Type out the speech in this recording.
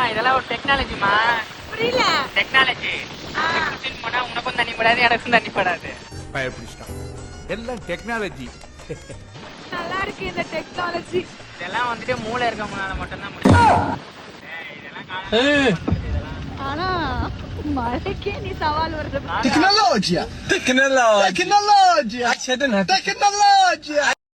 இதெல்லாம் ஒரு டெக்னாலஜிமா. புரியல. டெக்னாலஜி. போனா உனக்கும் தண்ணி படாது, எனக்கும் தண்ணி படாது. பயப்பிடிச்சிட்டான். எல்லாம் டெக்னாலஜி. நல்லா இருக்கு இந்த டெக்னாலஜி. இதெல்லாம் வந்துட்டு மூளை இருக்கவங்களால மட்டும்தான் முடியும். ஆனா மழைக்கே நீ சவால் வருது. Technologia. Technologia. Technologia. Technologia.